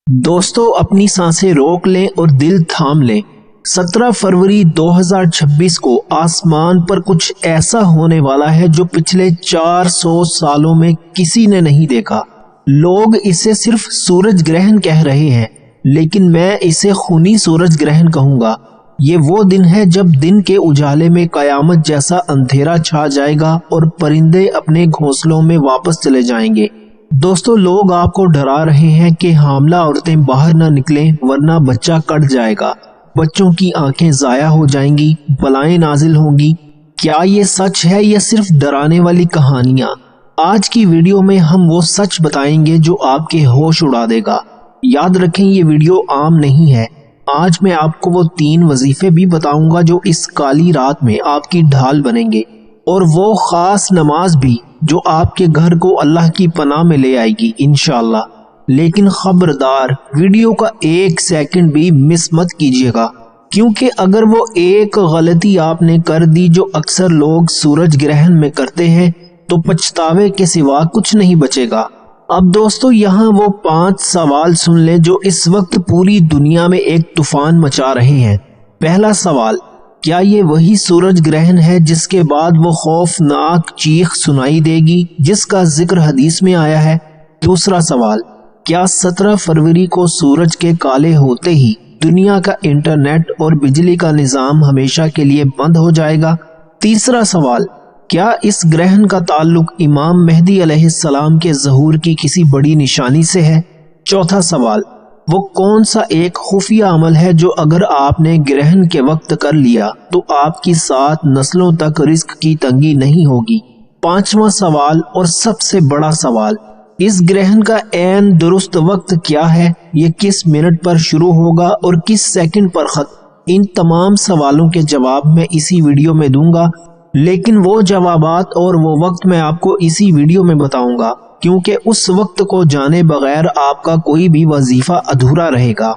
دوستو اپنی سانسیں روک لیں اور دل تھام لیں۔ 17 فروری 2026 کو آسمان پر کچھ ایسا ہونے والا ہے جو پچھلے 400 سالوں میں کسی نے نہیں دیکھا۔ لوگ اسے صرف سورج گرہن کہہ رہے ہیں، لیکن میں اسے خونی سورج گرہن کہوں گا۔ یہ وہ دن ہے جب دن کے اجالے میں قیامت جیسا اندھیرا چھا جائے گا اور پرندے اپنے گھونسلوں میں واپس چلے جائیں گے۔ دوستو، لوگ آپ کو ڈرا رہے ہیں کہ حاملہ عورتیں باہر نہ نکلیں ورنہ بچہ کٹ جائے گا، بچوں کی آنکھیں ضائع ہو جائیں گی، بلائیں نازل ہوں گی۔ کیا یہ سچ ہے یا صرف ڈرانے والی کہانیاں؟ آج کی ویڈیو میں ہم وہ سچ بتائیں گے جو آپ کے ہوش اڑا دے گا۔ یاد رکھیں، یہ ویڈیو عام نہیں ہے۔ آج میں آپ کو وہ 3 وظیفے بھی بتاؤں گا جو اس کالی رات میں آپ کی ڈھال بنیں گے، اور وہ خاص نماز بھی جو آپ کے گھر کو اللہ کی پناہ میں لے آئے گی انشاءاللہ۔ لیکن خبردار، ویڈیو کا 1 سیکنڈ بھی مس مت کیجیے گا، کیونکہ اگر وہ ایک غلطی آپ نے کر دی جو اکثر لوگ سورج گرہن میں کرتے ہیں تو پچھتاوے کے سوا کچھ نہیں بچے گا۔ اب دوستو، یہاں وہ 5 سوال سن لیں جو اس وقت پوری دنیا میں ایک طوفان مچا رہے ہیں۔ پہلا سوال، کیا یہ وہی سورج گرہن ہے جس کے بعد وہ خوفناک چیخ سنائی دے گی جس کا ذکر حدیث میں آیا ہے؟ دوسرا سوال، کیا 17 فروری کو سورج کے کالے ہوتے ہی دنیا کا انٹرنیٹ اور بجلی کا نظام ہمیشہ کے لیے بند ہو جائے گا؟ تیسرا سوال، کیا اس گرہن کا تعلق امام مہدی علیہ السلام کے ظہور کی کسی بڑی نشانی سے ہے؟ چوتھا سوال، وہ کون سا ایک خفیہ عمل ہے جو اگر آپ نے گرہن کے وقت کر لیا تو آپ کی 7 نسلوں تک رزق کی تنگی نہیں ہوگی؟ پانچواں سوال اور سب سے بڑا سوال، اس گرہن کا عین درست وقت کیا ہے؟ یہ کس منٹ پر شروع ہوگا اور کس سیکنڈ پر ختم؟ ان تمام سوالوں کے جواب میں اسی ویڈیو میں دوں گا، لیکن وہ جوابات اور وہ وقت میں آپ کو اسی ویڈیو میں بتاؤں گا، کیونکہ اس وقت کو جانے بغیر آپ کا کوئی بھی وظیفہ ادھورا رہے گا۔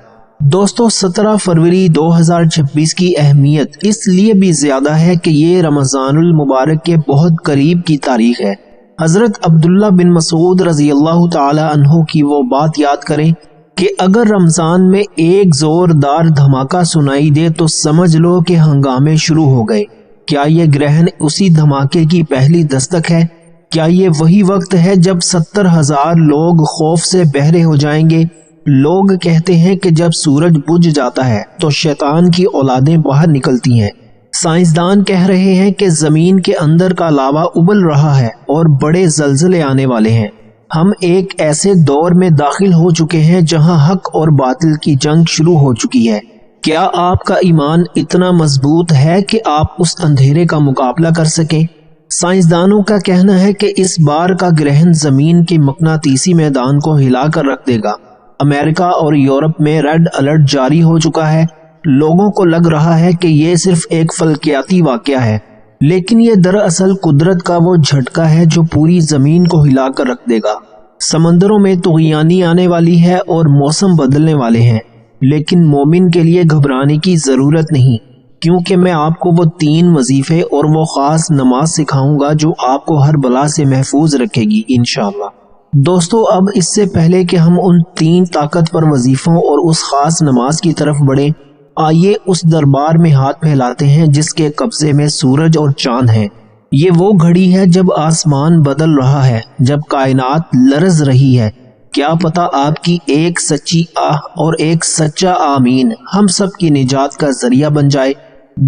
دوستو، 17 فروری 2026 کی اہمیت اس لیے بھی زیادہ ہے کہ یہ رمضان المبارک کے بہت قریب کی تاریخ ہے۔ حضرت عبداللہ بن مسعود رضی اللہ تعالی عنہ کی وہ بات یاد کریں کہ اگر رمضان میں ایک زوردار دھماکہ سنائی دے تو سمجھ لو کہ ہنگامے شروع ہو گئے۔ کیا یہ گرہن اسی دھماکے کی پہلی دستک ہے؟ کیا یہ وہی وقت ہے جب 70,000 لوگ خوف سے بہرے ہو جائیں گے؟ لوگ کہتے ہیں کہ جب سورج بجھ جاتا ہے تو شیطان کی اولادیں باہر نکلتی ہیں۔ سائنسدان کہہ رہے ہیں کہ زمین کے اندر کا لاوا ابل رہا ہے اور بڑے زلزلے آنے والے ہیں۔ ہم ایک ایسے دور میں داخل ہو چکے ہیں جہاں حق اور باطل کی جنگ شروع ہو چکی ہے۔ کیا آپ کا ایمان اتنا مضبوط ہے کہ آپ اس اندھیرے کا مقابلہ کر سکیں؟ سائنسدانوں کا کہنا ہے کہ اس بار کا گرہن زمین کے مقناطیسی میدان کو ہلا کر رکھ دے گا۔ امریکہ اور یورپ میں ریڈ الرٹ جاری ہو چکا ہے۔ لوگوں کو لگ رہا ہے کہ یہ صرف ایک فلکیاتی واقعہ ہے، لیکن یہ دراصل قدرت کا وہ جھٹکا ہے جو پوری زمین کو ہلا کر رکھ دے گا۔ سمندروں میں طغیانی آنے والی ہے اور موسم بدلنے والے ہیں، لیکن مومن کے لیے گھبرانے کی ضرورت نہیں، کیونکہ میں آپ کو وہ 3 وظیفے اور وہ خاص نماز سکھاؤں گا جو آپ کو ہر بلا سے محفوظ رکھے گی انشاءاللہ۔ دوستو، اب اس سے پہلے کہ ہم ان 3 طاقتور وظیفوں اور اس خاص نماز کی طرف بڑھیں، آئیے اس دربار میں ہاتھ پھیلاتے ہیں جس کے قبضے میں سورج اور چاند ہیں۔ یہ وہ گھڑی ہے جب آسمان بدل رہا ہے، جب کائنات لرز رہی ہے۔ کیا پتہ آپ کی ایک سچی آہ اور ایک سچا آمین ہم سب کی نجات کا ذریعہ بن جائے۔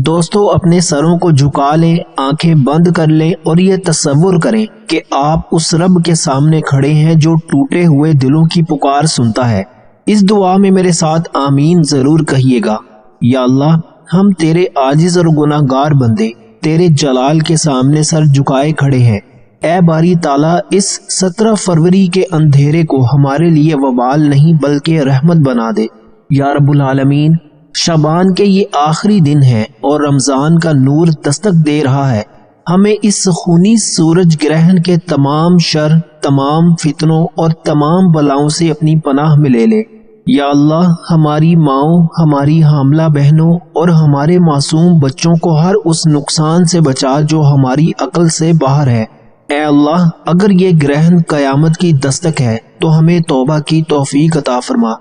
دوستو، اپنے سروں کو جھکا لیں، آنکھیں بند کر لیں اور یہ تصور کریں کہ آپ اس رب کے سامنے کھڑے ہیں جو ٹوٹے ہوئے دلوں کی پکار سنتا ہے۔ اس دعا میں میرے ساتھ آمین ضرور کہیے گا۔ یا اللہ، ہم تیرے عاجز اور گناہ گار بندے تیرے جلال کے سامنے سر جھکائے کھڑے ہیں۔ اے باری تعالیٰ، اس 17 فروری کے اندھیرے کو ہمارے لیے وبال نہیں بلکہ رحمت بنا دے۔ یا رب العالمین، شعبان کے یہ آخری دن ہے اور رمضان کا نور دستک دے رہا ہے۔ ہمیں اس خونی سورج گرہن کے تمام شر، تمام فتنوں اور تمام بلاؤں سے اپنی پناہ میں لے لے۔ یا اللہ، ہماری ماؤں، ہماری حاملہ بہنوں اور ہمارے معصوم بچوں کو ہر اس نقصان سے بچا جو ہماری عقل سے باہر ہے۔ اے اللہ، اگر یہ گرہن قیامت کی دستک ہے تو ہمیں توبہ کی توفیق عطا فرما۔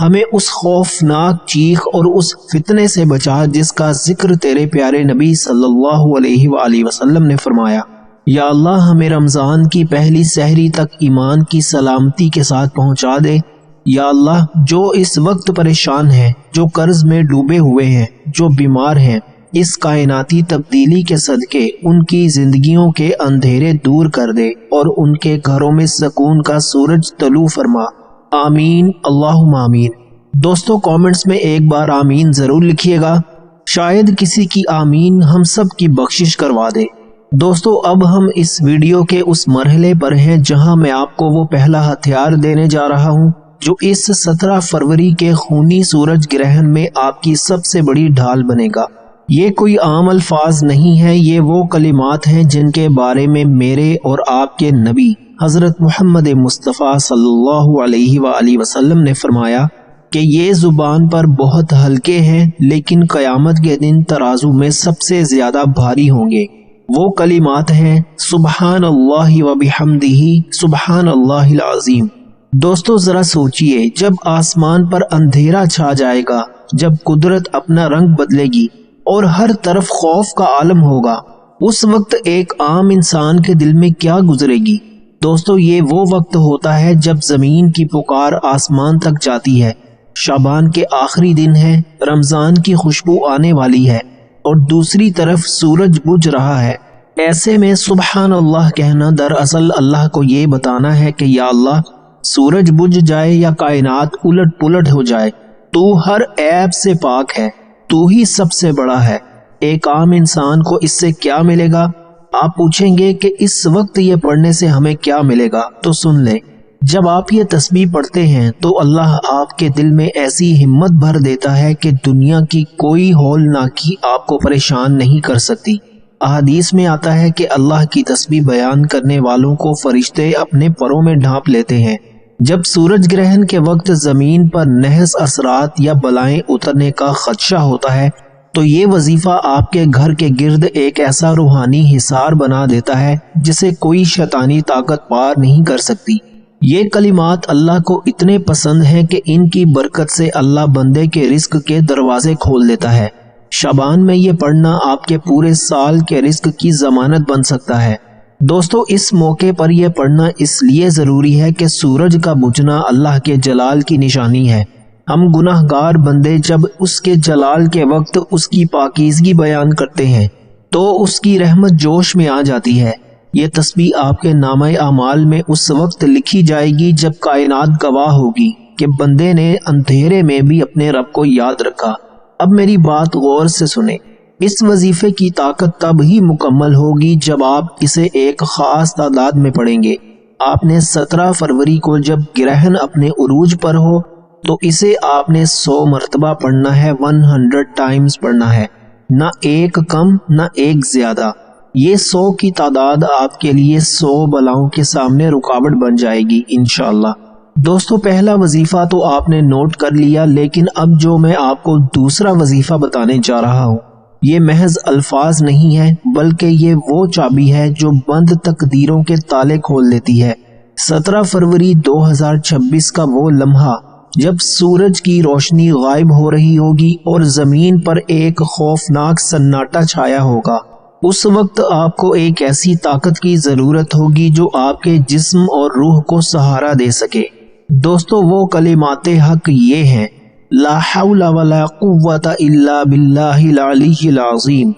ہمیں اس خوفناک چیخ اور اس فتنے سے بچا جس کا ذکر تیرے پیارے نبی صلی اللہ علیہ وآلہ وسلم نے فرمایا۔ یا اللہ ہمیں رمضان کی پہلی سحری تک ایمان کی سلامتی کے ساتھ پہنچا دے۔ یا اللہ جو اس وقت پریشان ہیں، جو قرض میں ڈوبے ہوئے ہیں، جو بیمار ہیں، اس کائناتی تبدیلی کے صدقے ان کی زندگیوں کے اندھیرے دور کر دے اور ان کے گھروں میں سکون کا سورج طلوع فرما۔ آمین اللہم آمین۔ دوستو کامنٹس میں ایک بار آمین ضرور لکھیے گا، شاید کسی کی آمین ہم سب کی بخشش کروا دے۔ دوستو اب ہم اس ویڈیو کے اس مرحلے پر ہیں جہاں میں آپ کو وہ پہلا ہتھیار دینے جا رہا ہوں جو اس 17 فروری کے خونی سورج گرہن میں آپ کی سب سے بڑی ڈھال بنے گا۔ یہ کوئی عام الفاظ نہیں ہے، یہ وہ کلمات ہیں جن کے بارے میں میرے اور آپ کے نبی حضرت محمد مصطفیٰ صلی اللہ علیہ وآلہ وسلم نے فرمایا کہ یہ زبان پر بہت ہلکے ہیں لیکن قیامت کے دن ترازو میں سب سے زیادہ بھاری ہوں گے۔ وہ کلمات ہیں سبحان اللہ و بحمدہ سبحان اللہ العظیم۔ دوستو ذرا سوچئے، جب آسمان پر اندھیرا چھا جائے گا، جب قدرت اپنا رنگ بدلے گی اور ہر طرف خوف کا عالم ہوگا، اس وقت ایک عام انسان کے دل میں کیا گزرے گی؟ دوستو یہ وہ وقت ہوتا ہے جب زمین کی پکار آسمان تک جاتی ہے، شعبان کے آخری دن ہے، رمضان کی خوشبو آنے والی ہے اور دوسری طرف سورج بجھ رہا ہے۔ ایسے میں سبحان اللہ کہنا دراصل اللہ کو یہ بتانا ہے کہ یا اللہ سورج بجھ جائے یا کائنات الٹ پلٹ ہو جائے، تو ہر عیب سے پاک ہے، تو ہی سب سے بڑا ہے۔ ایک عام انسان کو اس سے کیا ملے گا؟ آپ پوچھیں گے کہ اس وقت یہ پڑھنے سے ہمیں کیا ملے گا؟ تو سن لیں، جب آپ یہ تسبیح پڑھتے ہیں تو اللہ آپ کے دل میں ایسی ہمت بھر دیتا ہے کہ دنیا کی کوئی ہول ناکی آپ کو پریشان نہیں کر سکتی۔ احادیث میں آتا ہے کہ اللہ کی تسبیح بیان کرنے والوں کو فرشتے اپنے پروں میں ڈھانپ لیتے ہیں۔ جب سورج گرہن کے وقت زمین پر نحس اثرات یا بلائیں اترنے کا خدشہ ہوتا ہے تو یہ وظیفہ آپ کے گھر کے گرد ایک ایسا روحانی حصار بنا دیتا ہے جسے کوئی شیطانی طاقت پار نہیں کر سکتی۔ یہ کلمات اللہ کو اتنے پسند ہیں کہ ان کی برکت سے اللہ بندے کے رزق کے دروازے کھول دیتا ہے۔ شعبان میں یہ پڑھنا آپ کے پورے سال کے رزق کی ضمانت بن سکتا ہے۔ دوستو اس موقع پر یہ پڑھنا اس لیے ضروری ہے کہ سورج کا بجھنا اللہ کے جلال کی نشانی ہے۔ ہم گناہ گار بندے جب اس کے جلال کے وقت اس کی پاکیزگی بیان کرتے ہیں تو اس کی رحمت جوش میں آ جاتی ہے۔ یہ تسبیح آپ کے نامہ اعمال میں اس وقت لکھی جائے گی جب کائنات گواہ ہوگی کہ بندے نے اندھیرے میں بھی اپنے رب کو یاد رکھا۔ اب میری بات غور سے سنیں، اس وظیفے کی طاقت تب ہی مکمل ہوگی جب آپ اسے ایک خاص تعداد میں پڑھیں گے۔ آپ نے 17 فروری کو جب گرہن اپنے عروج پر ہو تو اسے آپ نے 100 مرتبہ پڑھنا ہے، 100 ٹائمز پڑھنا ہے، نہ ایک کم نہ ایک زیادہ۔ یہ 100 کی تعداد آپ کے لیے 100 بلاؤں کے سامنے رکاوٹ بن جائے گی انشاءاللہ۔ دوستو پہلا وظیفہ تو آپ نے نوٹ کر لیا، لیکن اب جو میں آپ کو دوسرا وظیفہ بتانے جا رہا ہوں یہ محض الفاظ نہیں ہے بلکہ یہ وہ چابی ہے جو بند تقدیروں کے تالے کھول دیتی ہے۔ 17 فروری 2026 کا وہ لمحہ جب سورج کی روشنی غائب ہو رہی ہوگی اور زمین پر ایک خوفناک سناٹا چھایا ہوگا، اس وقت آپ کو ایک ایسی طاقت کی ضرورت ہوگی جو آپ کے جسم اور روح کو سہارا دے سکے۔ دوستو وہ کلمات حق یہ ہیں، لا حول ولا قوت الا باللہ العلی العظیم۔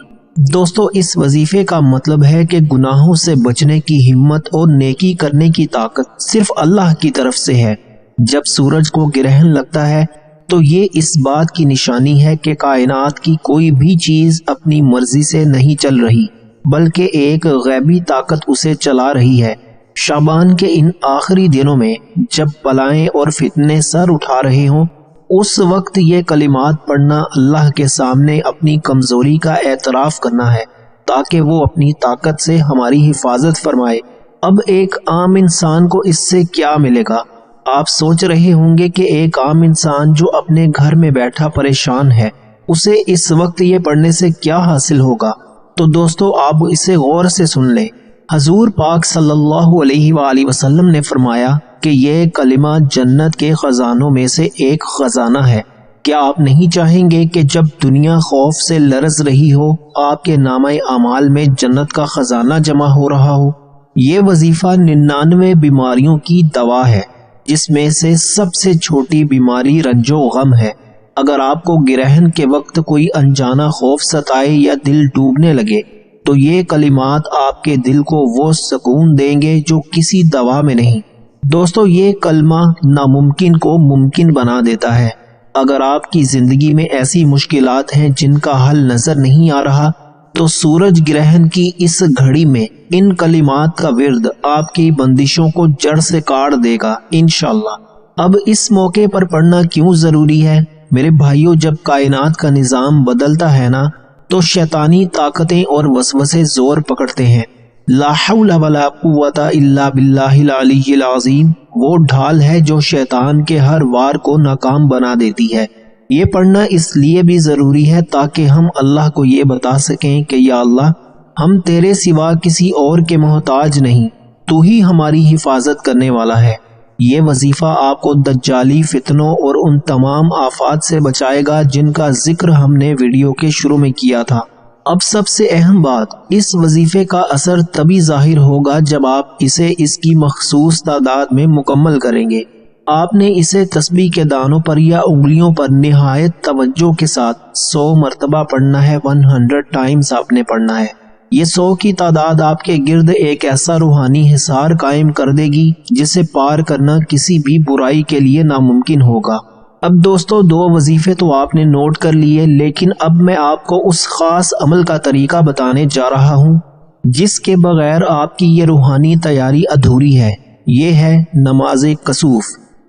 دوستو اس وظیفے کا مطلب ہے کہ گناہوں سے بچنے کی ہمت اور نیکی کرنے کی طاقت صرف اللہ کی طرف سے ہے۔ جب سورج کو گرہن لگتا ہے تو یہ اس بات کی نشانی ہے کہ کائنات کی کوئی بھی چیز اپنی مرضی سے نہیں چل رہی بلکہ ایک غیبی طاقت اسے چلا رہی ہے۔ شعبان کے ان آخری دنوں میں جب بلائیں اور فتنے سر اٹھا رہے ہوں، اس وقت یہ کلمات پڑھنا اللہ کے سامنے اپنی کمزوری کا اعتراف کرنا ہے تاکہ وہ اپنی طاقت سے ہماری حفاظت فرمائے۔ اب ایک عام انسان کو اس سے کیا ملے گا؟ آپ سوچ رہے ہوں گے کہ ایک عام انسان جو اپنے گھر میں بیٹھا پریشان ہے اسے اس وقت یہ پڑھنے سے کیا حاصل ہوگا؟ تو دوستو آپ اسے غور سے سن لیں۔ حضور پاک صلی اللہ علیہ وآلہ وسلم نے فرمایا کہ یہ کلمہ جنت کے خزانوں میں سے ایک خزانہ ہے۔ کیا آپ نہیں چاہیں گے کہ جب دنیا خوف سے لرز رہی ہو، آپ کے نامہ اعمال میں جنت کا خزانہ جمع ہو رہا ہو؟ یہ وظیفہ 99 بیماریوں کی دوا ہے، جس میں سے سب سے چھوٹی بیماری رنج و غم ہے۔ اگر آپ کو گرہن کے وقت کوئی انجانا خوف ستائے یا دل ڈوبنے لگے تو یہ کلمات آپ کے دل کو وہ سکون دیں گے جو کسی دوا میں نہیں۔ دوستو، یہ کلمہ ناممکن کو ممکن بنا دیتا ہے۔ اگر آپ کی زندگی میں ایسی مشکلات ہیں جن کا حل نظر نہیں آ رہا، تو سورج گرہن کی اس گھڑی میں ان کلمات کا ورد آپ کی بندشوں کو جڑ سے کاٹ دے گا انشاءاللہ۔ اب اس موقع پر پڑھنا کیوں ضروری ہے؟ میرے بھائیوں، جب کائنات کا نظام بدلتا ہے نا، تو شیطانی طاقتیں اور وسوسے زور پکڑتے ہیں۔ لا حول ولا قوت الا باللہ العلی العظیم وہ ڈھال ہے جو شیطان کے ہر وار کو ناکام بنا دیتی ہے۔ یہ پڑھنا اس لیے بھی ضروری ہے تاکہ ہم اللہ کو یہ بتا سکیں کہ یا اللہ، ہم تیرے سوا کسی اور کے محتاج نہیں، تو ہی ہماری حفاظت کرنے والا ہے۔ یہ وظیفہ آپ کو دجالی فتنوں اور ان تمام آفات سے بچائے گا جن کا ذکر ہم نے ویڈیو کے شروع میں کیا تھا۔ اب سب سے اہم بات، اس وظیفے کا اثر تبھی ظاہر ہوگا جب آپ اسے اس کی مخصوص تعداد میں مکمل کریں گے۔ آپ نے اسے تسبیح کے دانوں پر یا انگلیوں پر نہایت توجہ کے ساتھ 100 مرتبہ پڑھنا ہے۔ 100 ٹائمز آپ نے پڑھنا ہے۔ یہ 100 کی تعداد آپ کے گرد ایک ایسا روحانی حصار قائم کر دے گی جسے پار کرنا کسی بھی برائی کے لیے ناممکن ہوگا۔ اب دوستو، 2 وظیفے تو آپ نے نوٹ کر لیے، لیکن اب میں آپ کو اس خاص عمل کا طریقہ بتانے جا رہا ہوں جس کے بغیر آپ کی یہ روحانی تیاری ادھوری ہے۔ یہ ہے نماز کسوف۔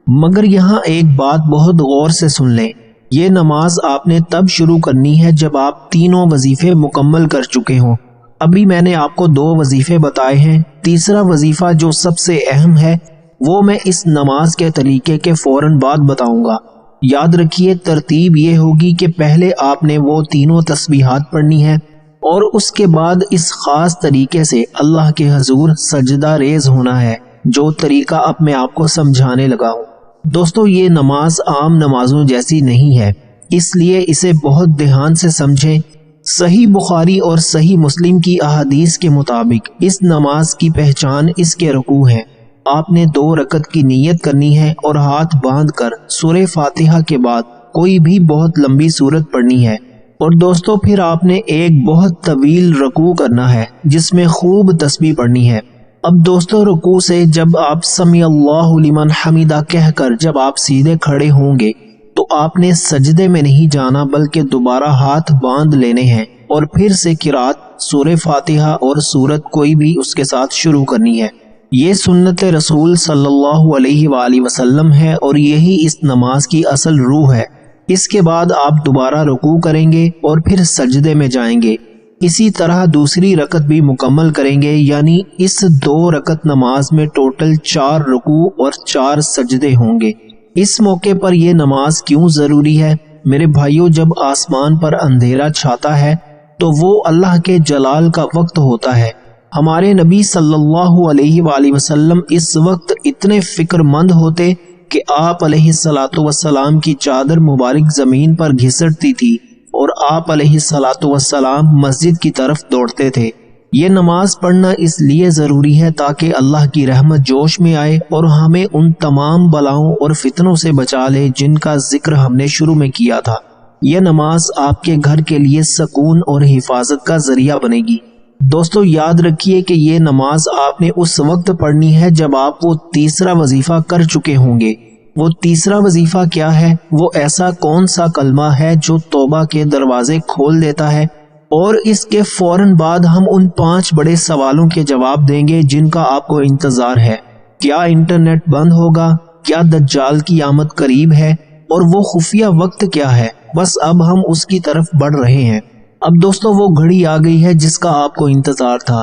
مگر یہاں ایک بات بہت غور سے سن لیں، یہ نماز آپ نے تب شروع کرنی ہے جب آپ تینوں وظیفے مکمل کر چکے ہوں۔ ابھی میں نے آپ کو 2 وظیفے بتائے ہیں، تیسرا وظیفہ جو سب سے اہم ہے وہ میں اس نماز کے طریقے کے فوراً بعد بتاؤں گا۔ یاد رکھیے، ترتیب یہ ہوگی کہ پہلے آپ نے وہ تینوں تسبیحات پڑھنی ہے اور اس کے بعد اس خاص طریقے سے اللہ کے حضور سجدہ ریز ہونا ہے، جو طریقہ اب میں آپ کو سمجھانے لگا ہوں۔ دوستو، یہ نماز عام نمازوں جیسی نہیں ہے، اس لیے اسے بہت دھیان سے سمجھیں۔ صحیح بخاری اور صحیح مسلم کی احادیث کے مطابق اس نماز کی پہچان اس کے رکوع ہے۔ آپ نے 2 رکعت کی نیت کرنی ہے اور ہاتھ باندھ کر سورہ فاتحہ کے بعد کوئی بھی بہت لمبی سورت پڑھنی ہے، اور دوستو پھر آپ نے ایک بہت طویل رکوع کرنا ہے جس میں خوب تسبیح پڑھنی ہے۔ اب دوستو، رکوع سے جب آپ سمی اللہ لمن حمیدہ کہہ کر جب آپ سیدھے کھڑے ہوں گے تو آپ نے سجدے میں نہیں جانا بلکہ دوبارہ ہاتھ باندھ لینے ہیں اور پھر سے قرات سورہ فاتحہ اور سورت کوئی بھی اس کے ساتھ شروع کرنی ہے۔ یہ سنت رسول صلی اللہ علیہ وآلہ وسلم ہے اور یہی اس نماز کی اصل روح ہے۔ اس کے بعد آپ دوبارہ رکوع کریں گے اور پھر سجدے میں جائیں گے۔ اسی طرح دوسری رکعت بھی مکمل کریں گے، یعنی اس 2 رکعت نماز میں ٹوٹل 4 رکوع اور 4 سجدے ہوں گے۔ اس موقع پر یہ نماز کیوں ضروری ہے؟ میرے بھائیوں، جب آسمان پر اندھیرا چھاتا ہے تو وہ اللہ کے جلال کا وقت ہوتا ہے۔ ہمارے نبی صلی اللہ علیہ وآلہ وسلم اس وقت اتنے فکر مند ہوتے کہ آپ علیہ الصلاۃ والسلام کی چادر مبارک زمین پر گھسٹتی تھی اور آپ علیہ الصلاۃ والسلام مسجد کی طرف دوڑتے تھے۔ یہ نماز پڑھنا اس لیے ضروری ہے تاکہ اللہ کی رحمت جوش میں آئے اور ہمیں ان تمام بلاؤں اور فتنوں سے بچا لے جن کا ذکر ہم نے شروع میں کیا تھا۔ یہ نماز آپ کے گھر کے لیے سکون اور حفاظت کا ذریعہ بنے گی۔ دوستو، یاد رکھیے کہ یہ نماز آپ نے اس وقت پڑھنی ہے جب آپ وہ تیسرا وظیفہ کر چکے ہوں گے۔ وہ تیسرا وظیفہ کیا ہے؟ وہ ایسا کون سا کلمہ ہے جو توبہ کے دروازے کھول دیتا ہے؟ اور اس کے فوراً بعد ہم ان 5 بڑے سوالوں کے جواب دیں گے جن کا آپ کو انتظار ہے۔ کیا انٹرنیٹ بند ہوگا؟ کیا دجال کی آمد قریب ہے؟ اور وہ خفیہ وقت کیا ہے؟ بس اب ہم اس کی طرف بڑھ رہے ہیں۔ اب دوستو، وہ گھڑی آ گئی ہے جس کا آپ کو انتظار تھا۔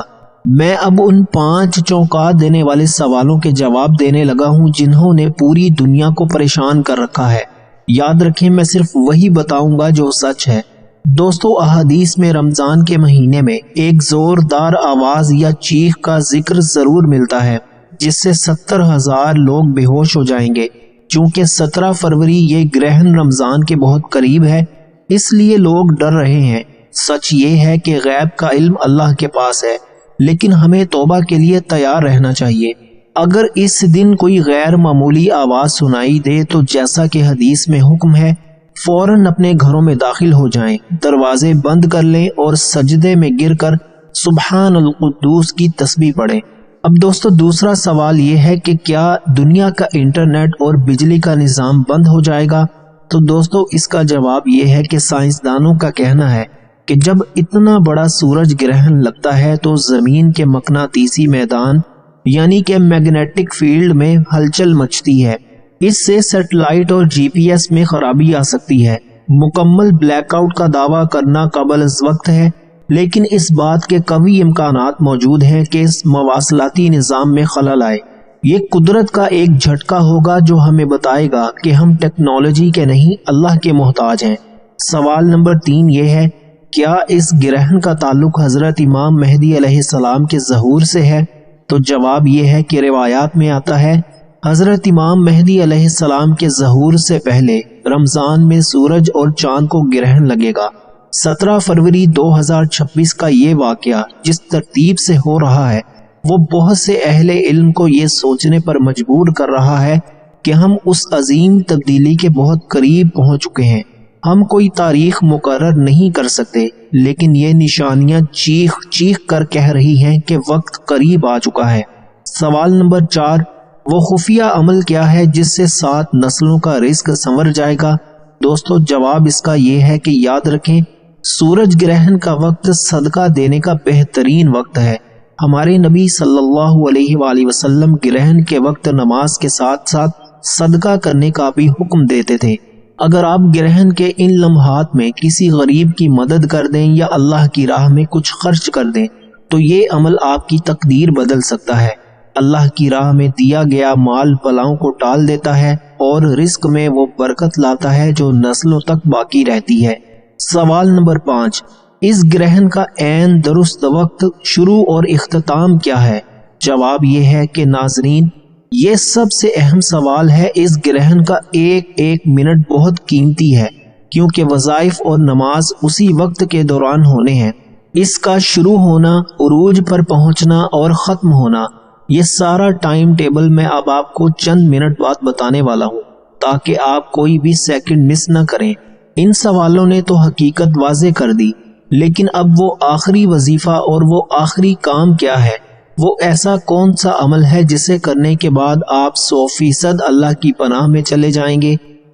میں اب ان 5 چونکا دینے والے سوالوں کے جواب دینے لگا ہوں جنہوں نے پوری دنیا کو پریشان کر رکھا ہے۔ یاد رکھیں، میں صرف وہی بتاؤں گا جو سچ ہے۔ دوستو احادیث میں رمضان کے مہینے میں ایک زوردار آواز یا چیخ کا ذکر ضرور ملتا ہے جس سے 70,000 لوگ بے ہوش ہو جائیں گے۔ چونکہ 17 فروری یہ گرہن رمضان کے بہت قریب ہے، اس لیے لوگ ڈر رہے ہیں۔ سچ یہ ہے کہ غیب کا علم اللہ کے پاس ہے، لیکن ہمیں توبہ کے لیے تیار رہنا چاہیے۔ اگر اس دن کوئی غیر معمولی آواز سنائی دے تو جیسا کہ حدیث میں حکم ہے، فوراً اپنے گھروں میں داخل ہو جائیں، دروازے بند کر لیں اور سجدے میں گر کر سبحان القدوس کی تسبیح پڑھیں۔ اب دوستو دوسرا سوال یہ ہے کہ کیا دنیا کا انٹرنیٹ اور بجلی کا نظام بند ہو جائے گا؟ تو دوستو اس کا جواب یہ ہے کہ سائنسدانوں کا کہنا ہے کہ جب اتنا بڑا سورج گرہن لگتا ہے تو زمین کے مقناطیسی میدان یعنی کہ میگنیٹک فیلڈ میں ہلچل مچتی ہے۔ اس سے سیٹلائٹ اور جی پی ایس میں خرابی آ سکتی ہے۔ مکمل بلیک آؤٹ کا دعویٰ کرنا قبل از وقت ہے، لیکن اس بات کے قوی امکانات موجود ہیں کہ اس مواصلاتی نظام میں خلل آئے۔ یہ قدرت کا ایک جھٹکا ہوگا جو ہمیں بتائے گا کہ ہم ٹیکنالوجی کے نہیں اللہ کے محتاج ہیں۔ سوال نمبر 3 یہ ہے، کیا اس گرہن کا تعلق حضرت امام مہدی علیہ السلام کے ظہور سے ہے؟ تو جواب یہ ہے کہ روایات میں آتا ہے حضرت امام مہدی علیہ السلام کے ظہور سے پہلے رمضان میں سورج اور چاند کو گرہن لگے گا۔ 17 فروری 2026 کا یہ واقعہ جس ترتیب سے ہو رہا ہے وہ بہت سے اہل علم کو یہ سوچنے پر مجبور کر رہا ہے کہ ہم اس عظیم تبدیلی کے بہت قریب پہنچ چکے ہیں۔ ہم کوئی تاریخ مقرر نہیں کر سکتے، لیکن یہ نشانیاں چیخ چیخ کر کہہ رہی ہیں کہ وقت قریب آ چکا ہے۔ سوال نمبر 4، وہ خفیہ عمل کیا ہے جس سے 7 نسلوں کا رزق سنور جائے گا؟ دوستو جواب اس کا یہ ہے کہ یاد رکھیں، سورج گرہن کا وقت صدقہ دینے کا بہترین وقت ہے۔ ہمارے نبی صلی اللہ علیہ وآلہ وسلم گرہن کے وقت نماز کے ساتھ ساتھ صدقہ کرنے کا بھی حکم دیتے تھے۔ اگر آپ گرہن کے ان لمحات میں کسی غریب کی مدد کر دیں یا اللہ کی راہ میں کچھ خرچ کر دیں تو یہ عمل آپ کی تقدیر بدل سکتا ہے۔ اللہ کی راہ میں دیا گیا مال بلاؤں کو ٹال دیتا ہے اور رزق میں وہ برکت لاتا ہے جو نسلوں تک باقی رہتی ہے۔ سوال نمبر 5، اس گرہن کا عین درست وقت، شروع اور اختتام کیا ہے؟ جواب یہ ہے کہ ناظرین، یہ سب سے اہم سوال ہے۔ اس گرہن کا ایک ایک منٹ بہت قیمتی ہے کیونکہ وظائف اور نماز اسی وقت کے دوران ہونے ہیں۔ اس کا شروع ہونا، عروج پر پہنچنا اور ختم ہونا، یہ سارا ٹائم ٹیبل میں اب آپ کو چند منٹ بعد بتانے والا ہوں تاکہ آپ کوئی بھی سیکنڈ مس نہ کریں۔ ان سوالوں نے تو حقیقت واضح کر دی، لیکن اب وہ آخری وظیفہ اور وہ آخری کام کیا ہے؟ وہ ایسا کون سا عمل ہے جسے کرنے کے بعد آپ 100% اللہ کی پناہ میں چلے جائیں گے؟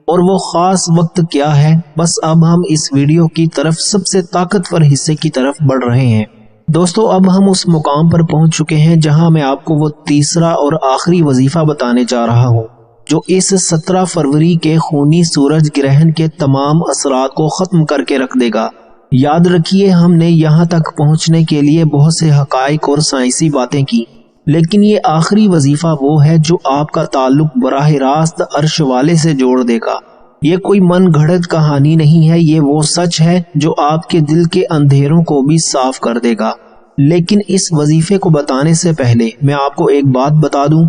اور وہ خاص وقت کیا ہے؟ بس اب ہم اس ویڈیو کی طرف سب سے طاقتور حصے کی طرف بڑھ رہے ہیں۔ دوستو اب ہم اس مقام پر پہنچ چکے ہیں جہاں میں آپ کو وہ تیسرا اور آخری وظیفہ بتانے جا رہا ہوں جو اس 17 فروری کے خونی سورج گرہن کے تمام اثرات کو ختم کر کے رکھ دے گا۔ یاد رکھیے، ہم نے یہاں تک پہنچنے کے لیے بہت سے حقائق اور سائنسی باتیں کی، لیکن یہ آخری وظیفہ وہ ہے جو آپ کا تعلق براہ راست عرش والے سے جوڑ دے گا۔ یہ کوئی من گھڑت کہانی نہیں ہے، یہ وہ سچ ہے جو آپ کے دل کے اندھیروں کو بھی صاف کر دے گا۔ لیکن اس وظیفے کو بتانے سے پہلے میں آپ کو ایک بات بتا دوں۔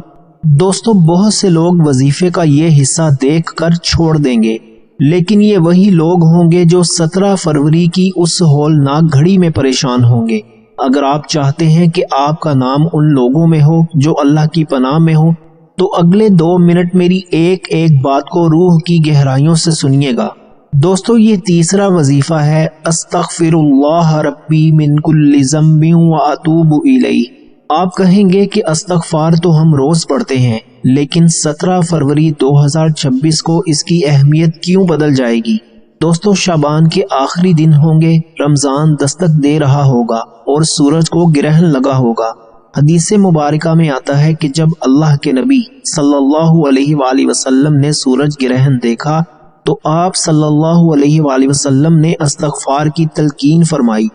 دوستو بہت سے لوگ وظیفے کا یہ حصہ دیکھ کر چھوڑ دیں گے، لیکن یہ وہی لوگ ہوں گے جو 17 فروری کی اس ہولناک گھڑی میں پریشان ہوں گے۔ اگر آپ چاہتے ہیں کہ آپ کا نام ان لوگوں میں ہو جو اللہ کی پناہ میں ہو تو اگلے 2 منٹ میری ایک ایک بات کو روح کی گہرائیوں سے سنیے گا۔ دوستو یہ تیسرا وظیفہ ہے، استغفر اللہ ربی من کل ذنب واتوب الیہ۔ آپ کہیں گے کہ استغفار تو ہم روز پڑھتے ہیں، لیکن 17 فروری 2026 کو اس کی اہمیت کیوں بدل جائے گی؟ دوستو شعبان کے آخری دن ہوں گے، رمضان دستک دے رہا ہوگا اور سورج کو گرہن لگا ہوگا۔ حدیث مبارکہ میں آتا ہے کہ جب اللہ کے نبی صلی اللہ علیہ وآلہ وسلم نے سورج گرہن دیکھا تو آپ صلی اللہ علیہ وآلہ وسلم نے استغفار کی تلقین فرمائی۔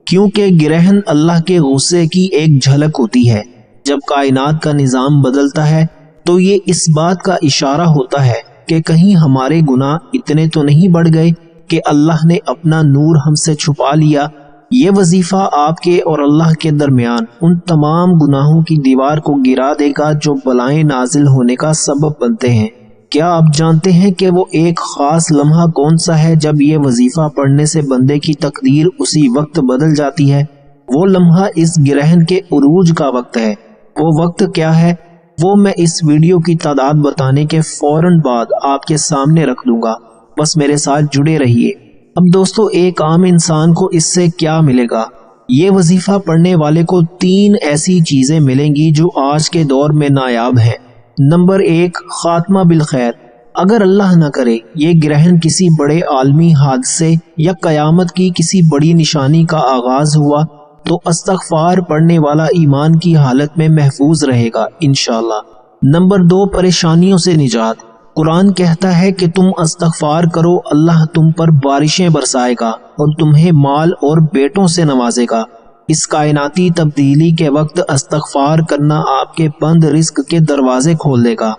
کیونکہ گرہن اللہ کے غصے کی ایک جھلک ہوتی ہے۔ جب کائنات کا نظام بدلتا ہے تو یہ اس بات کا اشارہ ہوتا ہے کہ کہیں ہمارے گناہ اتنے تو نہیں بڑھ گئے کہ اللہ نے اپنا نور ہم سے چھپا لیا، یہ وظیفہ آپ کے اور اللہ کے درمیان ان تمام گناہوں کی دیوار کو گرا دے گا جو بلائیں نازل ہونے کا سبب بنتے ہیں۔ کیا آپ جانتے ہیں کہ وہ ایک خاص لمحہ کون سا ہے جب یہ وظیفہ پڑھنے سے بندے کی تقدیر اسی وقت بدل جاتی ہے؟ وہ لمحہ اس گرہن کے عروج کا وقت ہے۔ وہ وقت کیا ہے؟ وہ میں اس ویڈیو کی تعداد بتانے کے فوراً بعد آپ کے سامنے رکھ دوں گا، بس میرے ساتھ جڑے رہیے۔ اب دوستو، ایک عام انسان کو اس سے کیا ملے گا؟ یہ وظیفہ پڑھنے والے کو 3 ایسی چیزیں ملیں گی جو آج کے دور میں نایاب ہیں۔ نمبر 1، خاتمہ بالخیر۔ اگر اللہ نہ کرے یہ گرہن کسی بڑے عالمی حادثے یا قیامت کی کسی بڑی نشانی کا آغاز ہوا تو استغفار پڑھنے والا ایمان کی حالت میں محفوظ رہے گا انشاءاللہ۔ نمبر 2، پریشانیوں سے نجات۔ قرآن کہتا ہے کہ تم استغفار کرو، اللہ تم پر بارشیں برسائے گا اور تمہیں مال اور بیٹوں سے نوازے گا۔ اس کائناتی تبدیلی کے وقت استغفار کرنا آپ کے بند رزق کے دروازے کھول دے گا۔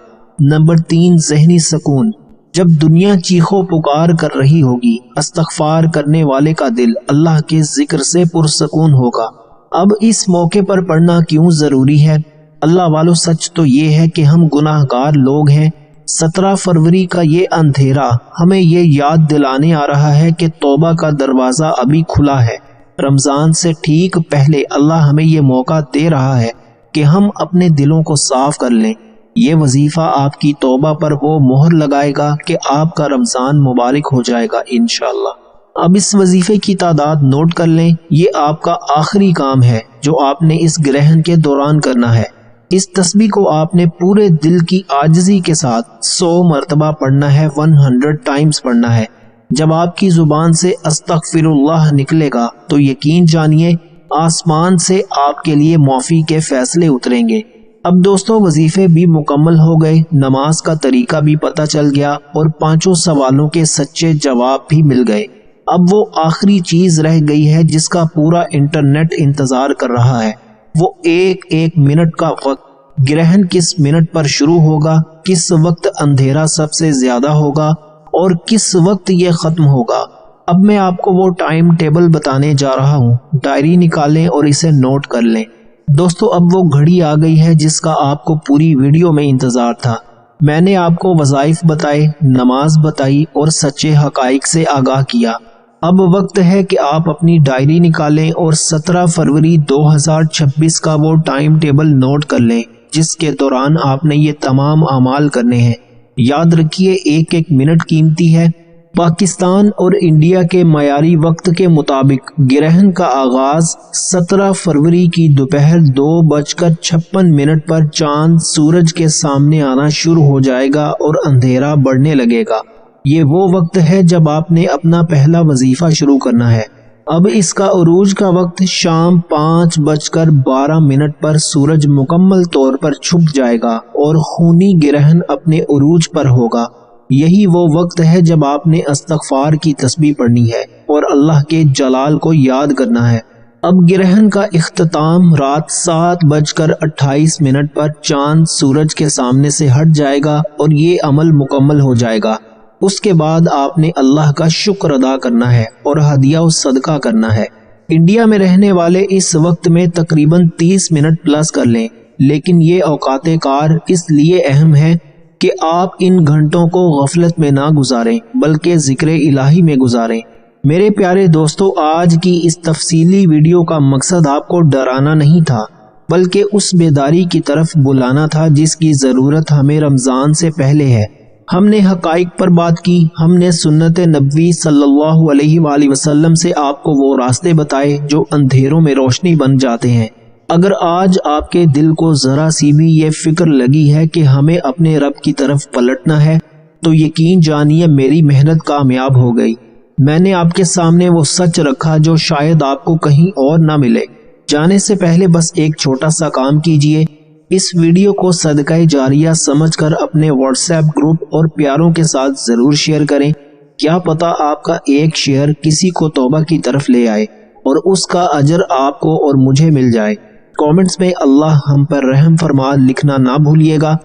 نمبر 3، ذہنی سکون۔ جب دنیا چیخو پکار کر رہی ہوگی، استغفار کرنے والے کا دل اللہ کے ذکر سے پرسکون ہوگا۔ اب اس موقع پر پڑھنا کیوں ضروری ہے؟ اللہ والو، سچ تو یہ ہے کہ ہم گناہ گار لوگ ہیں۔ 17 فروری کا یہ اندھیرا ہمیں یہ یاد دلانے آ رہا ہے کہ توبہ کا دروازہ ابھی کھلا ہے۔ رمضان سے ٹھیک پہلے اللہ ہمیں یہ موقع دے رہا ہے کہ ہم اپنے دلوں کو صاف کر لیں۔ یہ وظیفہ آپ کی توبہ پر وہ مہر لگائے گا کہ آپ کا رمضان مبارک ہو جائے گا انشاءاللہ۔ اب اس وظیفے کی تعداد نوٹ کر لیں، یہ آپ کا آخری کام ہے جو آپ نے اس گرہن کے دوران کرنا ہے۔ اس تسبیح کو آپ نے پورے دل کی عاجزی کے ساتھ 100 مرتبہ پڑھنا ہے، 100 ٹائمز پڑھنا ہے۔ جب آپ کی زبان سے استغفر اللہ نکلے گا تو یقین جانیے آسمان سے آپ کے لیے معافی کے فیصلے اتریں گے۔ اب دوستو، وظیفے بھی مکمل ہو گئے، نماز کا طریقہ بھی پتہ چل گیا اور 5 سوالوں کے سچے جواب بھی مل گئے۔ اب وہ آخری چیز رہ گئی ہے جس کا پورا انٹرنیٹ انتظار کر رہا ہے، وہ ایک منٹ کا وقت۔ گرہن کس منٹ پر شروع ہوگا، کس وقت اندھیرا سب سے زیادہ ہوگا اور کس وقت یہ ختم ہوگا۔ اب میں آپ کو وہ ٹائم ٹیبل بتانے جا رہا ہوں، ڈائری نکالیں اور اسے نوٹ کر لیں۔ دوستو، اب وہ گھڑی آ گئی ہے جس کا آپ کو پوری ویڈیو میں انتظار تھا۔ میں نے آپ کو وظائف بتائے، نماز بتائی اور سچے حقائق سے آگاہ کیا۔ اب وقت ہے کہ آپ اپنی ڈائری نکالیں اور 17 فروری 2026 کا وہ ٹائم ٹیبل نوٹ کر لیں جس کے دوران آپ نے یہ تمام اعمال کرنے ہیں۔ یاد رکھیے، ایک منٹ قیمتی ہے۔ پاکستان اور انڈیا کے معیاری وقت کے مطابق گرہن کا آغاز 17 فروری کی دوپہر 2:56 پر چاند سورج کے سامنے آنا شروع ہو جائے گا اور اندھیرا بڑھنے لگے گا۔ یہ وہ وقت ہے جب آپ نے اپنا پہلا وظیفہ شروع کرنا ہے۔ اب اس کا عروج کا وقت شام 5:12 پر سورج مکمل طور پر چھپ جائے گا اور خونی گرہن اپنے عروج پر ہوگا۔ یہی وہ وقت ہے جب آپ نے استغفار کی تسبیح پڑھنی ہے اور اللہ کے جلال کو یاد کرنا ہے۔ اب گرہن کا اختتام رات 7:28 پر چاند سورج کے سامنے سے ہٹ جائے گا اور یہ عمل مکمل ہو جائے گا۔ اس کے بعد آپ نے اللہ کا شکر ادا کرنا ہے اور ہدیہ و صدقہ کرنا ہے۔ انڈیا میں رہنے والے اس وقت میں تقریباً 30 منٹ پلس کر لیں، لیکن یہ اوقات کار اس لیے اہم ہے کہ آپ ان گھنٹوں کو غفلت میں نہ گزاریں بلکہ ذکر الہی میں گزاریں۔ میرے پیارے دوستو، آج کی اس تفصیلی ویڈیو کا مقصد آپ کو ڈرانا نہیں تھا بلکہ اس بیداری کی طرف بلانا تھا جس کی ضرورت ہمیں رمضان سے پہلے ہے۔ ہم نے حقائق پر بات کی، ہم نے سنت نبوی صلی اللہ علیہ وآلہ وسلم سے آپ کو وہ راستے بتائے جو اندھیروں میں روشنی بن جاتے ہیں۔ اگر آج آپ کے دل کو ذرا سی بھی یہ فکر لگی ہے کہ ہمیں اپنے رب کی طرف پلٹنا ہے تو یقین جانیے میری محنت کامیاب ہو گئی۔ میں نے آپ کے سامنے وہ سچ رکھا جو شاید آپ کو کہیں اور نہ ملے۔ جانے سے پہلے بس ایک چھوٹا سا کام کیجئے، اس ویڈیو کو صدقہ جاریہ سمجھ کر اپنے واٹس ایپ گروپ اور پیاروں کے ساتھ ضرور شیئر کریں۔ کیا پتا آپ کا ایک شیئر کسی کو توبہ کی طرف لے آئے اور اس کا اجر آپ کو اور مجھے مل جائے۔ کامنٹس میں اللہ ہم پر رحم فرما لکھنا نہ بھولیے گا۔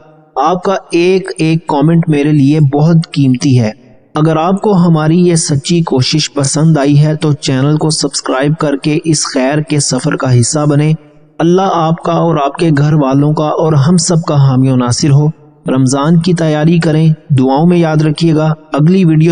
آپ کا ایک کامنٹ میرے لیے بہت قیمتی ہے۔ اگر آپ کو ہماری یہ سچی کوشش پسند آئی ہے تو چینل کو سبسکرائب کر کے اس خیر کے سفر کا حصہ بنیں۔ اللہ آپ کا اور آپ کے گھر والوں کا اور ہم سب کا حامی و ناصر ہو۔ رمضان کی تیاری کریں، دعاؤں میں یاد رکھیے گا۔ اگلی ویڈیو